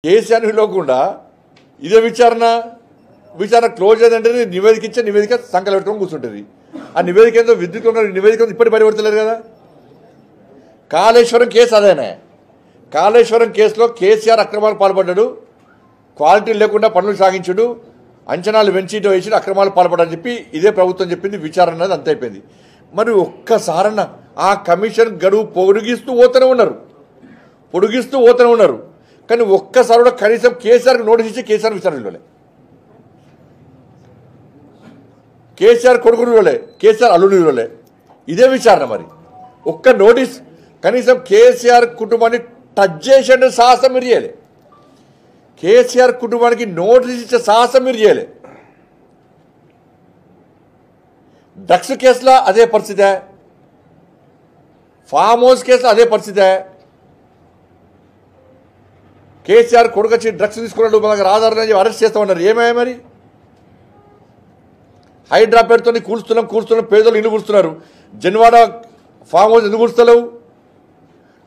కేసీఆర్ లేకుండా ఇదే విచారణ క్లోజ్ అయ్యిందంటే నివేదిక ఇచ్చే నివేదిక సంకలం పెట్టుకొని కూర్చుంటుంది. ఆ నివేదిక ఏందో విద్యుత్ నివేదిక ఇప్పటి బయటపడతలేదు కదా. కాళేశ్వరం కేసు అదేనే. కాళేశ్వరం కేసులో కేసీఆర్ అక్రమాలు పాల్పడ్డాడు, క్వాలిటీ లేకుండా పనులు సాగించాడు, అంచనాలు పెంచిటో వేసి అక్రమాలు పాల్పడాలని చెప్పి ఇదే ప్రభుత్వం చెప్పింది. విచారణ అనేది అంత అయిపోయింది. మరి ఒక్కసారన్న ఆ కమిషన్ గడువు పొడిగిస్తూ పోతూనే ఉన్నారు. కానీ ఒక్కసారి కూడా కనీసం కేసీఆర్కి నోటీస్ ఇచ్చి కేసీఆర్ విచారణలోలే, కేసీఆర్ కొడుకులోలే, కేసీఆర్ అల్లుడిలోలే ఇదే విచారణ. మరి ఒక్క నోటీస్ కనీసం కేసీఆర్ కుటుంబాన్ని టచ్ చేసే సాహసం మీరు చేయలే. కేసీఆర్ కుటుంబానికి నోటీస్ ఇచ్చే సాహసం మీరు చేయలే. డ్రగ్స్ కేసులో అదే పరిస్థితే, ఫామ్ హౌస్ కేసులో అదే పరిస్థితే. కేసీఆర్ కొడుకు వచ్చి డ్రగ్స్ తీసుకున్నాడు, మన ఆధారం అరెస్ట్ చేస్తామన్నారు. ఏమయ్యా మరి? హైడ్రా పేరుతో కూర్చున్నాం పేదలు ఇల్లు కూర్చున్నారు. జన్వాడ ఫామ్ హౌస్ ఎందుకు కూర్చలేవు?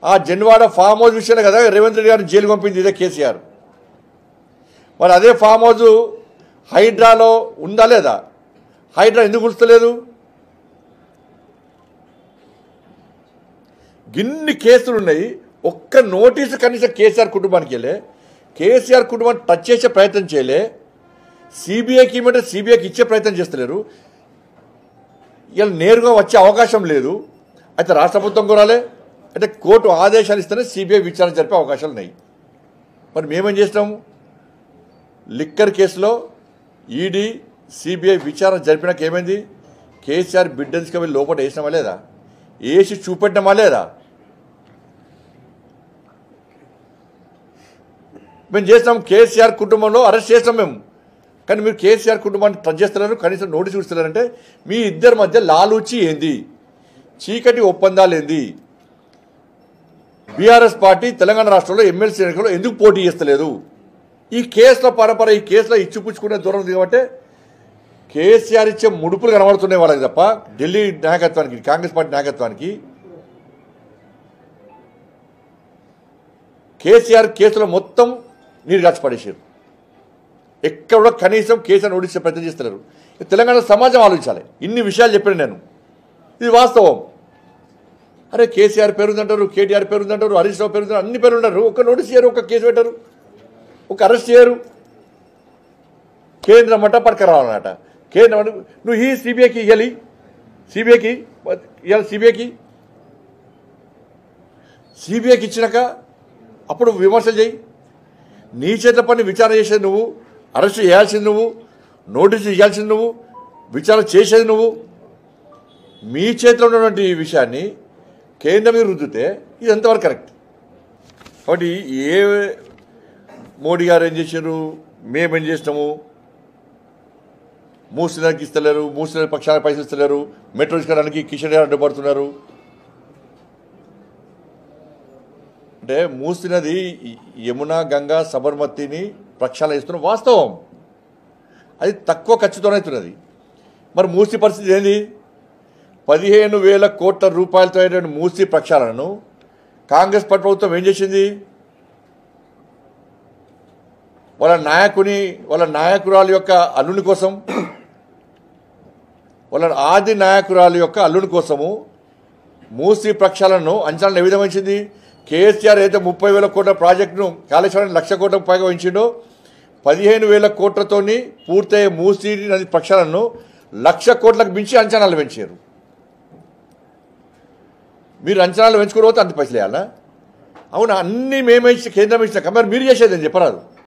ఆ జన్వాడ ఫామ్ హౌస్ విషయంలో కదా రేవంత్ రెడ్డి గారిని జైలు పంపింది ఇదే కేసీఆర్. మరి అదే ఫామ్ హౌస్ హైడ్రాలో ఉందా లేదా? హైడ్రా ఎందుకు కూర్చలేదు? గిన్ని కేసులు ఉన్నాయి, ఒక్క నోటీసు కనీసం కేసీఆర్ కుటుంబానికి వెళ్ళే, కేసీఆర్ కుటుంబాన్ని టచ్ చేసే ప్రయత్నం చేయలే. సిబిఐకి ఇవ్వమంటే సిబిఐకి ఇచ్చే ప్రయత్నం చేస్తలేరు. ఇలా నేరుగా వచ్చే అవకాశం లేదు. అయితే రాష్ట్ర ప్రభుత్వం కోరాలి, అంటే కోర్టు ఆదేశాలు ఇస్తేనే సిబిఐ విచారణ జరిపే అవకాశాలు ఉన్నాయి. మరి మేమేం చేస్తాము? లిక్కర్ కేసులో ఈడీ సిబిఐ విచారణ జరిపినాక ఏమైంది? కేసీఆర్ బిడ్డ తీసుకువెళ్ళి లోపల వేసినామా లేదా? వేసి చూపెట్టినామా లేదా? మేము చేస్తాం. కేసీఆర్ కుటుంబంలో అరెస్ట్ చేస్తాం మేము. కానీ మీరు కేసీఆర్ కుటుంబాన్ని టచ్ చేస్తున్నారు, కనీసం నోటీస్ ఇస్తున్నారంటే మీ ఇద్దరి మధ్య లాలూచి ఏంది? చీకటి ఒప్పందాలు ఏంది? బీఆర్ఎస్ పార్టీ తెలంగాణ రాష్ట్రంలో ఎమ్మెల్సీ ఎన్నికల్లో ఎందుకు పోటీ చేస్తలేదు? ఈ కేసుల పరంపర, ఈ కేసులో ఇచ్చిపుచ్చుకునే దూరం కాబట్టి కేసీఆర్ ఇచ్చే ముడుపులు కనబడుతున్నాయి వాళ్ళకి తప్ప ఢిల్లీ నాయకత్వానికి, కాంగ్రెస్ పార్టీ నాయకత్వానికి. కేసీఆర్ కేసులో మొత్తం నీరు కాచి పడేసారు. ఎక్కడ కూడా కనీసం కేసీఆర్ నోటీస్ ప్రయత్నం చేస్తున్నారు. తెలంగాణ సమాజం ఆలోచించాలి. ఇన్ని విషయాలు చెప్పాను నేను, ఇది వాస్తవం. అరే కేసీఆర్ పేరుందంటారు, కేటీఆర్ పేరుందంటారు, హరీష్ రావు పేరుందంటారు, అన్ని పేరు ఉంటారు. ఒక నోటీస్ చేయరు, ఒక కేసు పెట్టరు, ఒక అరెస్ట్ చేయరు. కేంద్రం అట పట్టుకురావాలన్నట. కేంద్రం అంటే నువ్వు ఈ సిబిఐకి ఇవ్వాలి, సిబిఐకి ఇచ్చినాక అప్పుడు విమర్శలు చేయి. నీ చేతుల పని విచారణ చేసేది నువ్వు, అరెస్ట్ చేయాల్సింది నువ్వు, నోటీసులు ఇవ్వాల్సింది నువ్వు, విచారణ చేసేది నువ్వు. మీ చేతిలో ఉన్నటువంటి ఈ విషయాన్ని కేంద్రం మీద రుద్దితే ఇది ఎంతవరకు కరెక్ట్? కాబట్టి ఏ మోడీ గారు ఏం చేశారు, మేమేం చేసినాము? మూసినకి ఇస్తలేరు, మూసిన పక్షాల పైసలు ఇస్తలేరు, మెట్రో తీసుకోవడానికి కిషన్ రెడ్డి అడ్డుపడుతున్నారు. అంటే మూసినది యమున, గంగా, సబర్మతిని ప్రక్షాళన ఇస్తున్న వాస్తవం. అది తక్కువ ఖర్చుతోనవుతున్నది. మరి మూసి పరిస్థితి ఏంది? 15,000 కోట్ల రూపాయలతో అయిన మూసి ప్రక్షాళనను కాంగ్రెస్ ప్రభుత్వం ఏం చేసింది? వాళ్ళ నాయకురాలు యొక్క అల్లుని కోసం, వాళ్ళ ఆది నాయకురాలు యొక్క అల్లుని కోసము మూసి ప్రక్షాళనను అంచనాలను ఏ విధంగా ఇచ్చింది? కేసీఆర్ అయితే 30,000 కోట్ల ప్రాజెక్టును కాళేశ్వరానికి 1,00,000 కోట్లకు పైగా ఉంచిండో, 15,000 కోట్లతోని పూర్తయ్యే మూసి నది ప్రక్షాళనను 1,00,000 కోట్లకు మించి అంచనాలు పెంచారు. మీరు అంచనాలు పెంచుకోకపోతే అంత పైసలు వేయాలా? అవునా? అన్నీ మేమే ఇచ్చి కేంద్రం ఇచ్చినాక మరి మీరు చేసేది అని చెప్పరాదు.